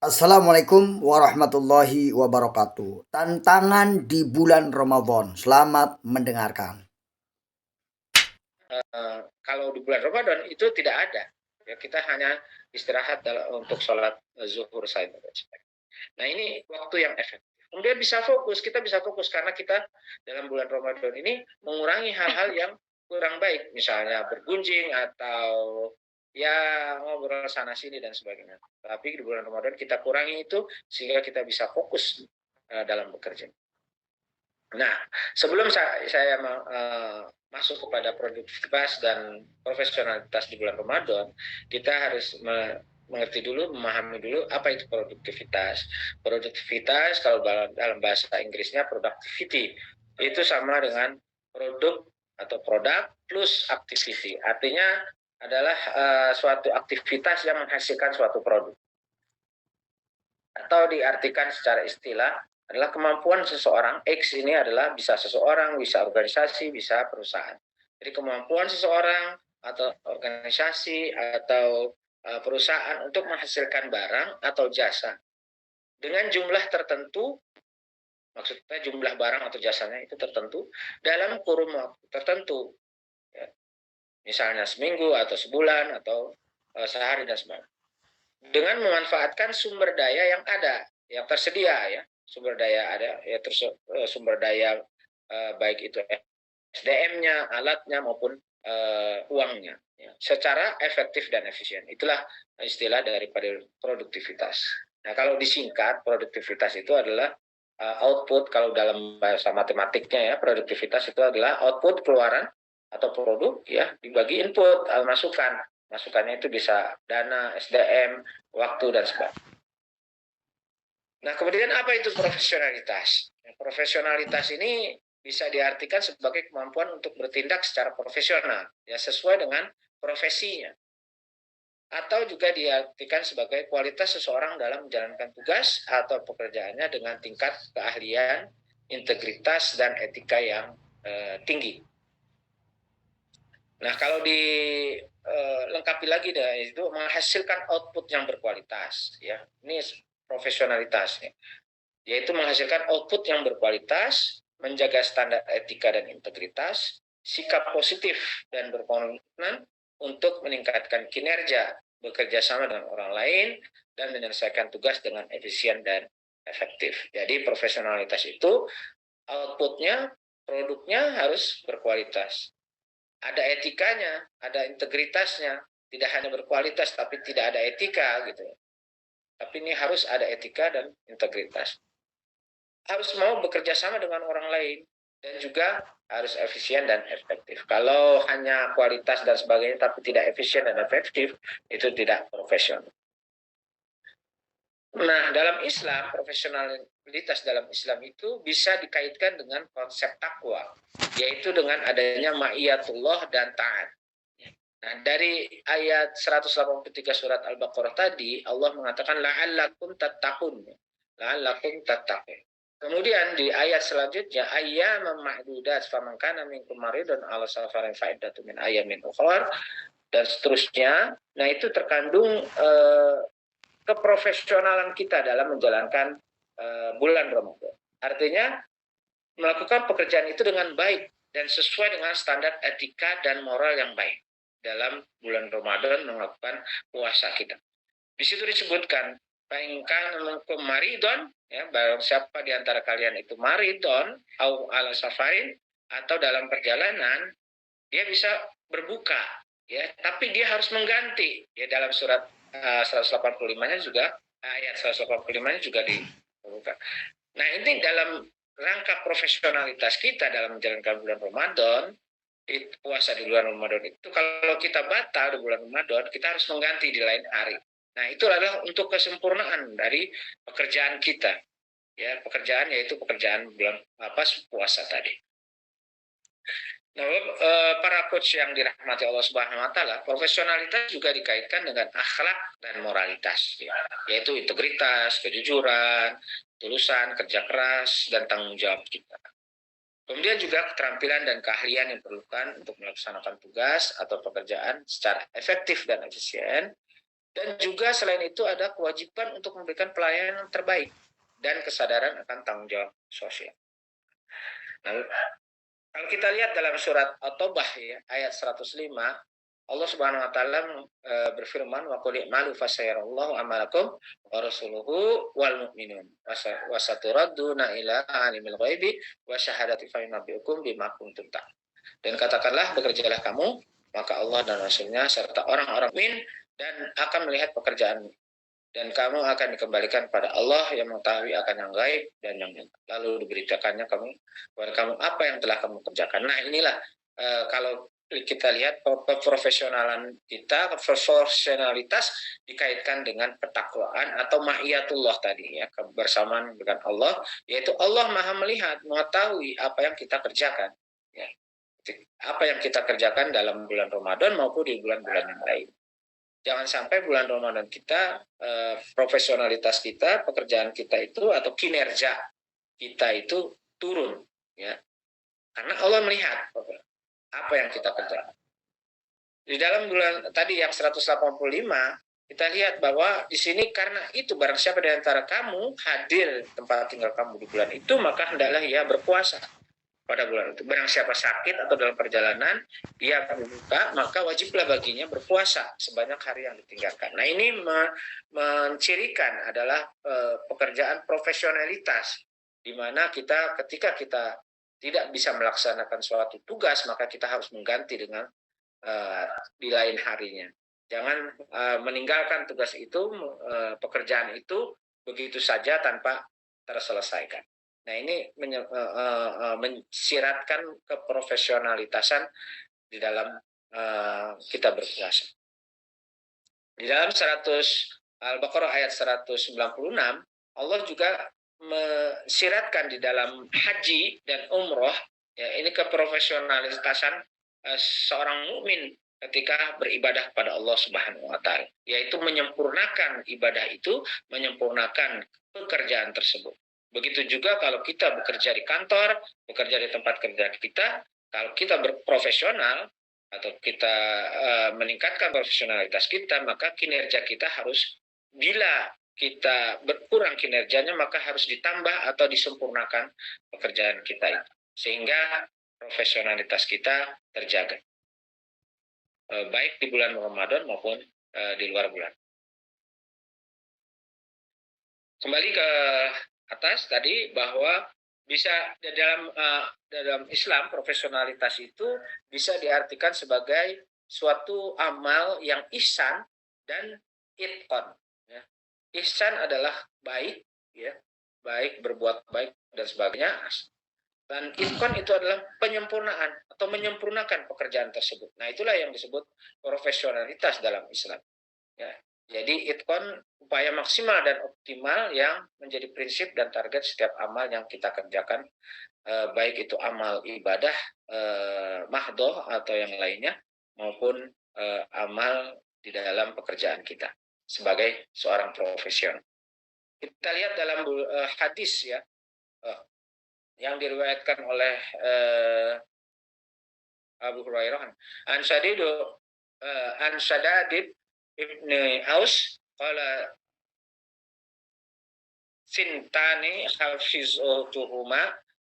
Assalamualaikum warahmatullahi wabarakatuh. Tantangan di bulan Ramadan. Selamat mendengarkan. Kalau di bulan Ramadan itu tidak ada. Ya, kita hanya istirahat untuk sholat zuhur saja. Nah, ini waktu yang efektif. Kemudian kita bisa fokus karena kita dalam bulan Ramadan ini mengurangi hal-hal yang kurang baik, misalnya bergunjing atau ya ngobrol sana sini dan sebagainya. Tapi di bulan Ramadan kita kurangi itu sehingga kita bisa fokus dalam bekerja. Nah, sebelum saya masuk kepada produktivitas dan profesionalitas di bulan Ramadan, kita harus mengerti dulu, memahami dulu apa itu produktivitas. Produktivitas kalau dalam bahasa Inggrisnya productivity itu sama dengan produk atau produk plus activity. Artinya adalah suatu aktivitas yang menghasilkan suatu produk. Atau diartikan secara istilah adalah kemampuan seseorang. X ini adalah bisa seseorang, bisa organisasi, bisa perusahaan. Jadi kemampuan seseorang atau organisasi atau perusahaan untuk menghasilkan barang atau jasa dengan jumlah tertentu, maksudnya jumlah barang atau jasanya itu tertentu dalam kurun waktu tertentu, ya. Misalnya seminggu atau sebulan atau sehari dan sebagainya, dengan memanfaatkan sumber daya yang ada, yang tersedia, ya. Sumber daya ada, ya, sumber daya baik itu SDM-nya, alatnya maupun uangnya, ya, secara efektif dan efisien. Itulah istilah daripada produktivitas. Nah, kalau disingkat, produktivitas itu adalah output. Kalau dalam bahasa matematiknya, ya, produktivitas itu adalah output, keluaran atau produk, ya, dibagi input, masukan. Masukannya itu bisa dana, SDM, waktu, dan sebagainya. Nah, kemudian apa itu profesionalitas? Profesionalitas ini bisa diartikan sebagai kemampuan untuk bertindak secara profesional, ya, sesuai dengan profesinya. Atau juga diartikan sebagai kualitas seseorang dalam menjalankan tugas atau pekerjaannya dengan tingkat keahlian, integritas, dan etika yang tinggi. Nah, kalau dilengkapi lagi itu menghasilkan output yang berkualitas, ya. Ini profesionalitasnya, yaitu menghasilkan output yang berkualitas, menjaga standar etika dan integritas, sikap positif dan berkomitmen untuk meningkatkan kinerja, bekerja sama dengan orang lain, dan menyelesaikan tugas dengan efisien dan efektif. Jadi profesionalitas itu outputnya, produknya harus berkualitas. Ada etikanya, ada integritasnya, tidak hanya berkualitas tapi tidak ada etika gitu. Tapi ini harus ada etika dan integritas. Harus mau bekerja sama dengan orang lain dan juga harus efisien dan efektif. Kalau hanya kualitas dan sebagainya tapi tidak efisien dan efektif, itu tidak profesional. Nah, dalam Islam, profesionalitas dalam Islam itu bisa dikaitkan dengan konsep takwa, yaitu dengan adanya ma'iyatullah dan taat. Nah, dari ayat 183 surat Al-Baqarah tadi, Allah mengatakan la'allakum tattaqun. La'allakum tattaqun. Kemudian di ayat selanjutnya, ayyaman ma'dudat faman kana minkum maridun ala safarin fa'iddatu min ayyamin ukhra, dan seterusnya. Nah, itu terkandung keprofesionalan kita dalam menjalankan bulan Ramadan. Artinya melakukan pekerjaan itu dengan baik dan sesuai dengan standar etika dan moral yang baik dalam bulan Ramadan melakukan puasa kita. Di situ disebutkan, "Fa'inkan minkum maridon", ya, barang siapa di antara kalian itu maridon au ala safarin, atau dalam perjalanan, dia bisa berbuka, ya, tapi dia harus mengganti, ya, dalam surat 185-nya juga, ayat 185-nya juga dibuka. Nah, ini dalam rangka profesionalitas kita dalam menjalankan bulan Ramadan, puasa di bulan Ramadan itu, kalau kita batal di bulan Ramadan, kita harus mengganti di lain hari. Nah, itu adalah untuk kesempurnaan dari pekerjaan kita, ya, pekerjaan yaitu pekerjaan bulan puasa tadi. Nah, para coach yang dirahmati Allah Subhanahu Wa Taala, profesionalitas juga dikaitkan dengan akhlak dan moralitas, ya, yaitu integritas, kejujuran, ketulusan, kerja keras, dan tanggung jawab kita. Kemudian juga keterampilan dan keahlian yang diperlukan untuk melaksanakan tugas atau pekerjaan secara efektif dan efisien, Dan juga selain itu ada kewajiban untuk memberikan pelayanan yang terbaik dan kesadaran akan tanggung jawab sosial. Nah, kalau kita lihat dalam surat At-Taubah ya, ayat 105, Allah Subhanahu wa taala berfirman, wa qul i'malu fasayarallahu amalakum wa rasuluhu wal mu'minun wa saturadduna ila alimil ghaibi wa syahadati fa yunabbiukum bima kuntum ta'malun. Dan katakanlah, bekerjalah kamu, maka Allah dan Rasulnya serta orang-orang mukmin dan akan melihat pekerjaanmu, dan kamu akan dikembalikan pada Allah yang mengetahui akan yang gaib dan yang nyata. Lalu diberitakannya kepada kamu apa yang telah kamu kerjakan. Nah, inilah kalau kita lihat keprofesionalan kita, profesionalitas dikaitkan dengan ketakwaan atau ma'iyatullah tadi ya, kebersamaan dengan Allah, yaitu Allah Maha melihat, mengetahui apa yang kita kerjakan ya. Apa yang kita kerjakan dalam bulan Ramadan maupun di bulan-bulan yang lain. Jangan sampai bulan Ramadan kita, profesionalitas kita, pekerjaan kita itu atau kinerja kita itu turun ya. Karena Allah melihat apa yang kita kerjakan. Di dalam bulan tadi yang 185, kita lihat bahwa di sini karena itu barang siapa di antara kamu hadir tempat tinggal kamu di bulan itu, maka hendaklah ia berpuasa pada bulan itu. Barang siapa sakit atau dalam perjalanan, ia berbuka, maka wajiblah baginya berpuasa sebanyak hari yang ditinggalkan. Nah, ini mencirikan adalah pekerjaan profesionalitas, di mana kita ketika kita tidak bisa melaksanakan suatu tugas, maka kita harus mengganti dengan di lain harinya. Jangan meninggalkan tugas itu, pekerjaan itu begitu saja tanpa terselesaikan. Nah, ini mensiratkan keprofesionalitasan di dalam kita berpuasa. Di dalam Al-Baqarah ayat 196, Allah juga mensiratkan di dalam haji dan umroh ya, ini keprofesionalitasan seorang mukmin ketika beribadah kepada Allah Subhanahu wa taala, yaitu menyempurnakan ibadah itu, menyempurnakan pekerjaan tersebut. Begitu juga kalau kita bekerja di kantor, bekerja di tempat kerja kita, kalau kita berprofesional atau kita meningkatkan profesionalitas kita, maka kinerja kita harus, bila kita berkurang kinerjanya, maka harus ditambah atau disempurnakan pekerjaan kita itu, sehingga profesionalitas kita terjaga, baik di bulan Ramadan maupun di luar bulan. Kembali ke atas tadi, bahwa bisa dalam Islam profesionalitas itu bisa diartikan sebagai suatu amal yang ihsan dan itqan. Ya. Ihsan adalah baik, ya, baik, berbuat baik dan sebagainya. Dan itqan itu adalah penyempurnaan atau menyempurnakan pekerjaan tersebut. Nah, itulah yang disebut profesionalitas dalam Islam. Ya. Jadi itqan upaya maksimal dan optimal yang menjadi prinsip dan target setiap amal yang kita kerjakan, baik itu amal ibadah mahdoh atau yang lainnya, maupun amal di dalam pekerjaan kita sebagai seorang profesional. Kita lihat dalam hadis ya, yang diriwayatkan oleh Abu Hurairah, an Shadadid Ibni Aus qala sintani hafizuhuma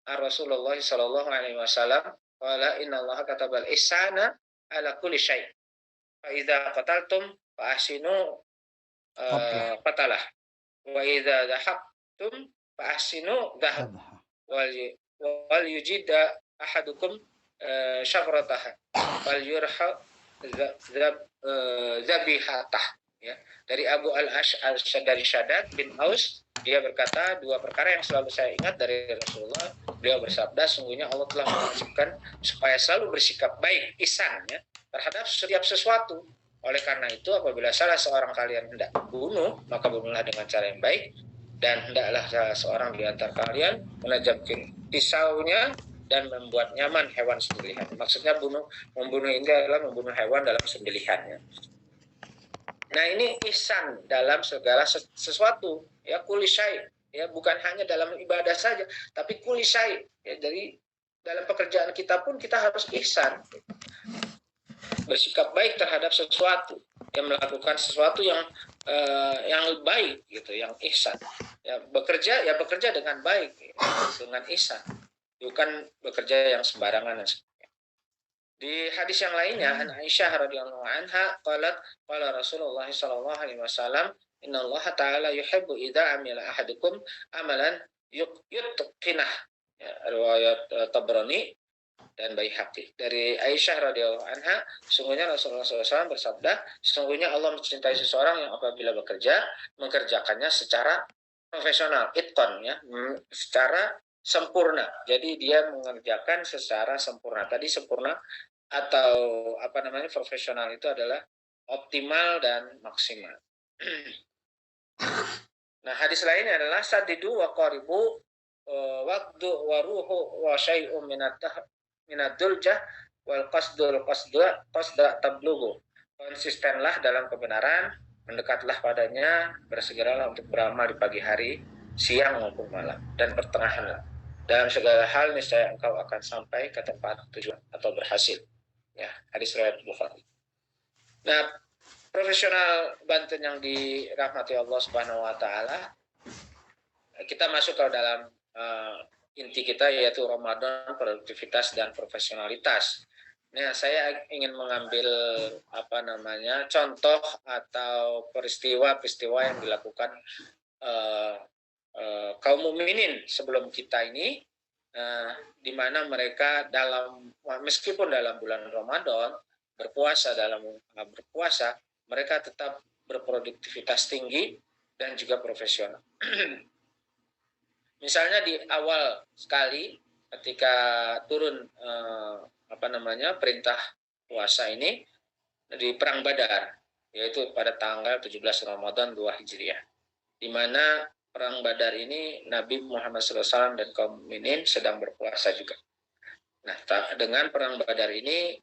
Rasulullah sallallahu alaihi wasallam qala innallaha katabal ihsana ala kulli syai' fa idza qataltum fa ahsinu qatalah wa idza dhahabtum fa ahsinu dhahab wal yujida ahadukum syafrataha wal yurha zabihatah ya. Dari Abu dari Shaddad bin Aus, dia berkata, dua perkara yang selalu saya ingat dari Rasulullah. Beliau bersabda, sungguhnya Allah telah mewajibkan supaya selalu bersikap baik, ihsan ya, terhadap setiap sesuatu. Oleh karena itu, apabila salah seorang kalian hendak bunuh, maka bunuhlah dengan cara yang baik, dan hendaklah salah seorang di antara kalian menajamkan pisaunya dan membuat nyaman hewan sembelihan. Maksudnya membunuh ini adalah membunuh hewan dalam sembelihannya. Nah, ini ihsan dalam segala sesuatu ya, kulisai ya, bukan hanya dalam ibadah saja, tapi kulisai ya, dari dalam pekerjaan kita pun kita harus ihsan, bersikap baik terhadap sesuatu. yang melakukan sesuatu yang baik gitu, yang ihsan. Ya bekerja dengan baik, dengan ihsan, bukan bekerja yang sembarangan. Di hadis yang lainnya, an Aisyah radhiyallahu anha qalat qala Rasulullah sallallahu alaihi wasallam, innallaha ta'ala yuhibbu idza amila ahadukum amalan yutqinah. Ya, riwayat Tabrani dan Baihaqi. Dari Aisyah radhiyallahu anha, sesungguhnya Rasulullah SAW bersabda, sesungguhnya Allah mencintai seseorang yang apabila bekerja, mengerjakannya secara profesional, itqan ya, secara sempurna. Jadi dia mengerjakan secara sempurna. Tadi sempurna atau profesional itu adalah optimal dan maksimal. Nah, hadis lainnya adalah sadidu wa qaribu waktu waruhu wa syai'un minad duljah wal qasda tablughu. Konsistenlah dalam kebenaran, mendekatlah padanya, bersegeralah untuk beramal di pagi hari, siang maupun malam, dan pertengahan. Dalam segala hal niscaya engkau akan sampai ke tempat tujuan atau berhasil. Ya, hadis riwayat Bukhari. Nah, profesional Banten yang dirahmati Allah Subhanahu wa taala, kita masuk ke dalam inti kita, yaitu Ramadan, produktivitas dan profesionalitas. Nah, saya ingin mengambil contoh atau peristiwa-peristiwa yang dilakukan kaum mukminin sebelum kita ini, di mana mereka meskipun dalam bulan Ramadan berpuasa, mereka tetap berproduktivitas tinggi dan juga profesional. Misalnya di awal sekali ketika turun perintah puasa ini di Perang Badar, yaitu pada tanggal 17 Ramadan 2 Hijriah, di mana Perang Badar ini Nabi Muhammad SAW dan kaum mukminin sedang berpuasa juga. Nah, dengan Perang Badar ini,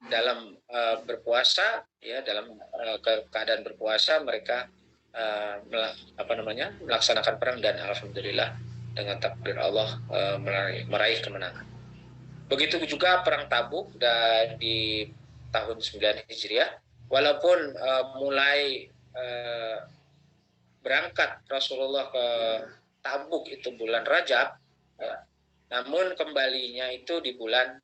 dalam berpuasa, ya, dalam keadaan berpuasa mereka melaksanakan perang, dan alhamdulillah dengan takdir Allah meraih kemenangan. Begitu juga Perang Tabuk di tahun 9 Hijriah, walaupun mulai berangkat Rasulullah ke Tabuk itu bulan Rajab, namun kembalinya itu di bulan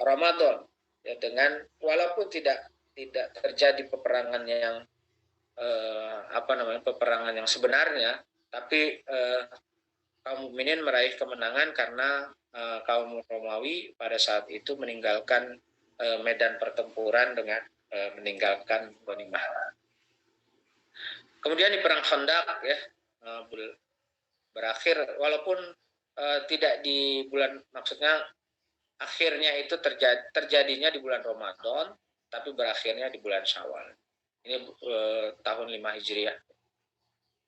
Ramadan, ya, dengan walaupun tidak terjadi peperangan yang peperangan yang sebenarnya, tapi kaum mukminin meraih kemenangan karena kaum Romawi pada saat itu meninggalkan medan pertempuran dengan meninggalkan ghanimah. Kemudian di Perang Khandaq, ya, berakhir walaupun tidak di bulan, maksudnya akhirnya itu terjadinya di bulan Ramadan, tapi berakhirnya di bulan Syawal. Ini tahun 5 Hijriah.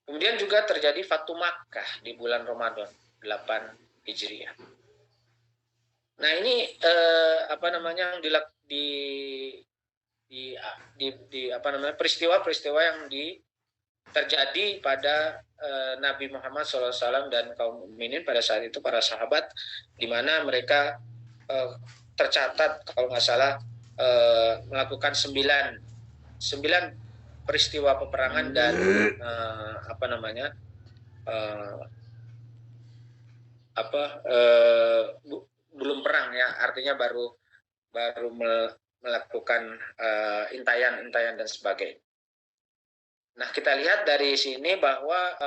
Kemudian juga terjadi Fatu Makkah di bulan Ramadan 8 Hijriah. Nah, ini peristiwa-peristiwa yang terjadi pada Nabi Muhammad SAW dan kaum mukminin pada saat itu, para sahabat, di mana mereka tercatat kalau nggak salah melakukan 9 peristiwa peperangan dan belum perang, ya, artinya baru melakukan intayan dan sebagainya. Nah, kita lihat dari sini bahwa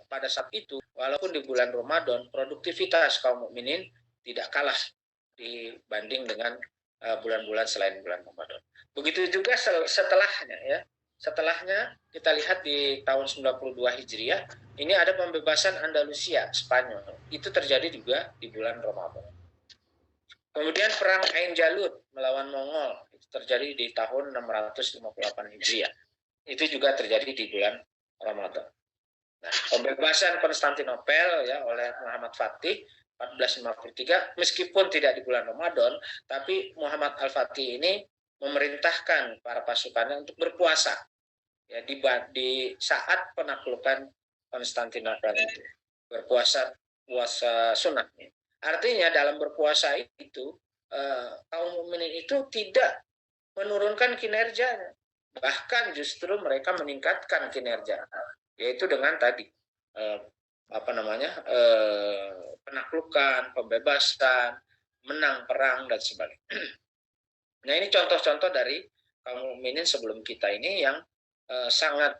pada saat itu, walaupun di bulan Ramadan, produktivitas kaum mukminin tidak kalah dibanding dengan bulan-bulan selain bulan Ramadan. Begitu juga setelahnya, ya. Setelahnya kita lihat di tahun 92 Hijriah, ini ada pembebasan Andalusia, Spanyol. Itu terjadi juga di bulan Ramadan. Kemudian perang Ain Jalut melawan Mongol, itu terjadi di tahun 658 Hijriah. Itu juga terjadi di bulan Ramadan. Nah, pembebasan Konstantinopel, ya, oleh Muhammad Fatih 1453, meskipun tidak di bulan Ramadan, tapi Muhammad Al-Fatih ini memerintahkan para pasukannya untuk berpuasa, ya, di saat penaklukan Konstantinopel itu, berpuasa puasa sunatnya. Artinya dalam berpuasa itu kaum mukminin itu tidak menurunkan kinerjanya, bahkan justru mereka meningkatkan kinerja, yaitu dengan tadi penaklukan, pembebasan, menang perang dan sebagainya. Nah, ini contoh-contoh dari kaum mukminin sebelum kita ini yang sangat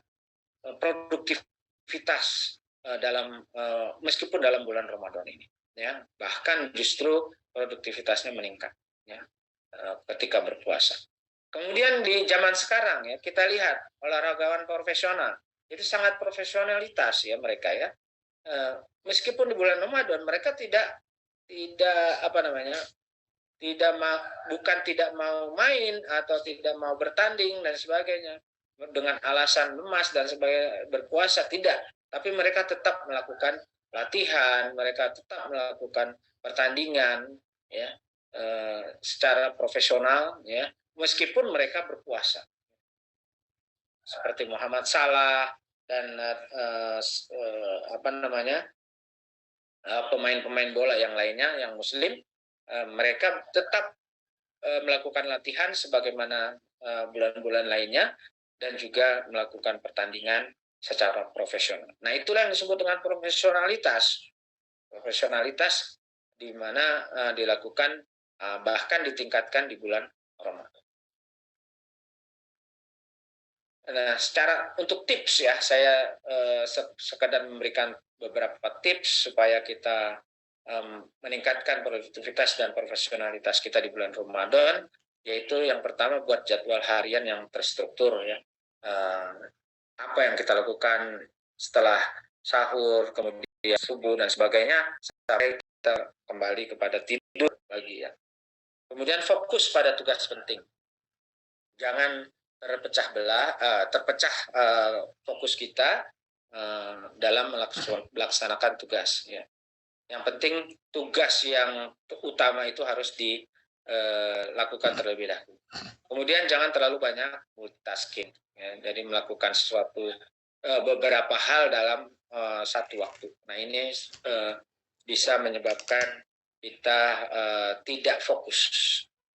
produktivitas dalam meskipun dalam bulan Ramadan ini, ya, bahkan justru produktivitasnya meningkat, ya, ketika berpuasa. Kemudian di zaman sekarang, ya, kita lihat olahragawan profesional itu sangat profesionalitas, ya, mereka, ya. Meskipun di bulan Ramadan mereka tidak tidak apa namanya tidak bukan tidak mau main atau tidak mau bertanding dan sebagainya dengan alasan lemas dan sebagai berpuasa, tidak, tapi mereka tetap melakukan latihan, mereka tetap melakukan pertandingan, ya, secara profesional, ya, meskipun mereka berpuasa, seperti Muhammad Salah dan pemain-pemain bola yang lainnya yang muslim, mereka tetap melakukan latihan sebagaimana bulan-bulan lainnya dan juga melakukan pertandingan secara profesional. Nah, itulah yang disebut dengan profesionalitas. Profesionalitas di mana dilakukan bahkan ditingkatkan di bulan Ramadan. Nah, secara untuk tips, ya, saya sekadar memberikan beberapa tips supaya kita meningkatkan produktivitas dan profesionalitas kita di bulan Ramadan, yaitu yang pertama buat jadwal harian yang terstruktur, ya. Apa yang kita lakukan setelah sahur, kemudian subuh dan sebagainya, sampai kita kembali kepada tidur lagi, ya. Kemudian fokus pada tugas penting. Jangan terpecah fokus kita dalam melaksanakan tugas, ya. Yang penting tugas yang utama itu harus dilakukan terlebih dahulu. Kemudian jangan terlalu banyak multitasking, ya. Jadi melakukan beberapa hal dalam satu waktu. Nah, ini bisa menyebabkan kita tidak fokus.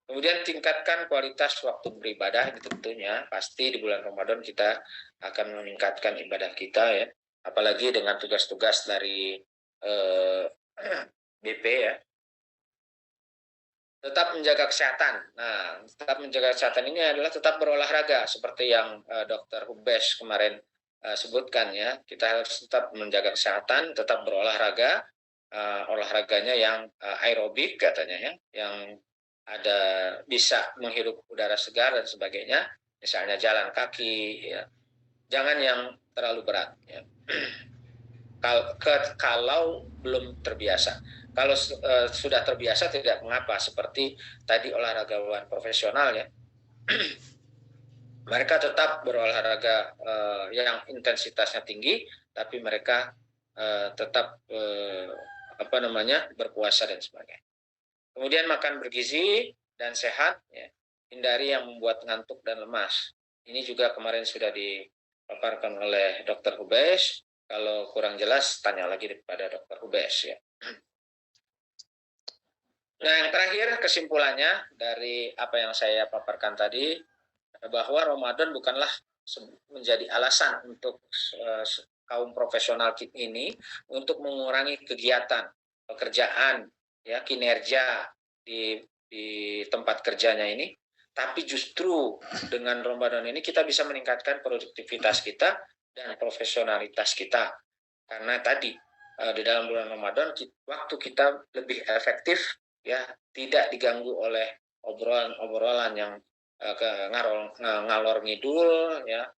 Kemudian tingkatkan kualitas waktu beribadah, tentunya pasti di bulan Ramadan kita akan meningkatkan ibadah kita, ya. Apalagi dengan tugas-tugas dari BP, ya. Tetap menjaga kesehatan. Nah, tetap menjaga kesehatan ini adalah tetap berolahraga seperti yang Dr. Hubes kemarin sebutkan, ya. Kita harus tetap menjaga kesehatan, tetap berolahraga, olahraganya yang aerobik katanya, ya, yang ada bisa menghirup udara segar dan sebagainya, misalnya jalan kaki, ya. Jangan yang terlalu berat, ya. Kalau belum terbiasa. Kalau sudah terbiasa tidak mengapa, seperti tadi olahragawan profesional, ya. Mereka tetap berolahraga yang intensitasnya tinggi, tapi mereka tetap berpuasa dan sebagainya. Kemudian makan bergizi dan sehat, ya. Hindari yang membuat ngantuk dan lemas. Ini juga kemarin sudah dipaparkan oleh Dr. Hubes. Kalau kurang jelas, tanya lagi kepada Dr. Hubes, ya. Nah, yang terakhir kesimpulannya dari apa yang saya paparkan tadi, bahwa Ramadan bukanlah menjadi alasan untuk kaum profesional ini untuk mengurangi kegiatan, pekerjaan, ya, kinerja di tempat kerjanya ini, tapi justru dengan Ramadan ini kita bisa meningkatkan produktivitas kita dan profesionalitas kita. Karena tadi di dalam bulan Ramadan waktu kita lebih efektif, ya, tidak diganggu oleh obrolan-obrolan yang ngalor ngidul, ya,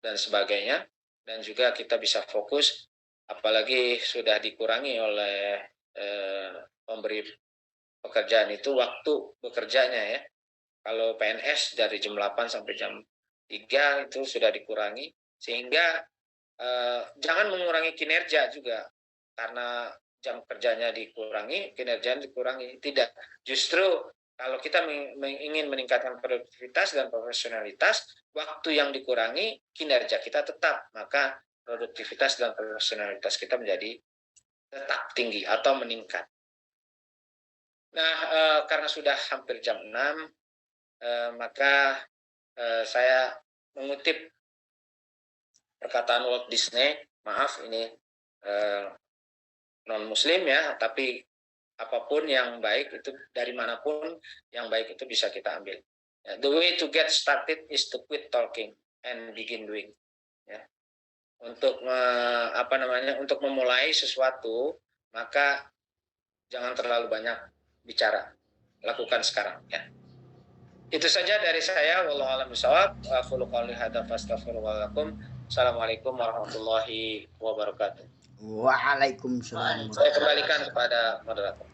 dan sebagainya, dan juga kita bisa fokus, apalagi sudah dikurangi oleh pemberi pekerjaan itu waktu bekerjanya, ya. Kalau PNS dari jam 8 sampai jam 3 itu sudah dikurangi, sehingga jangan mengurangi kinerja juga karena jam kerjanya dikurangi, kinerjanya dikurangi. Tidak, justru kalau kita ingin meningkatkan produktivitas dan profesionalitas, waktu yang dikurangi, kinerja kita tetap, maka produktivitas dan profesionalitas kita menjadi tetap tinggi atau meningkat. Nah, karena sudah hampir jam 6, maka saya mengutip perkataan Walt Disney, maaf ini non Muslim ya, tapi apapun yang baik itu dari manapun yang baik itu bisa kita ambil. The way to get started is to quit talking and begin doing. Ya. Untuk untuk memulai sesuatu maka jangan terlalu banyak bicara, lakukan sekarang. Ya. Itu saja dari saya. Wallahu a'lam bishawab. Aqulu qouli hadza fastaghfirullah lakum. Assalamualaikum warahmatullahi wabarakatuh. Waalaikumsalam. Saya kembalikan kepada moderator.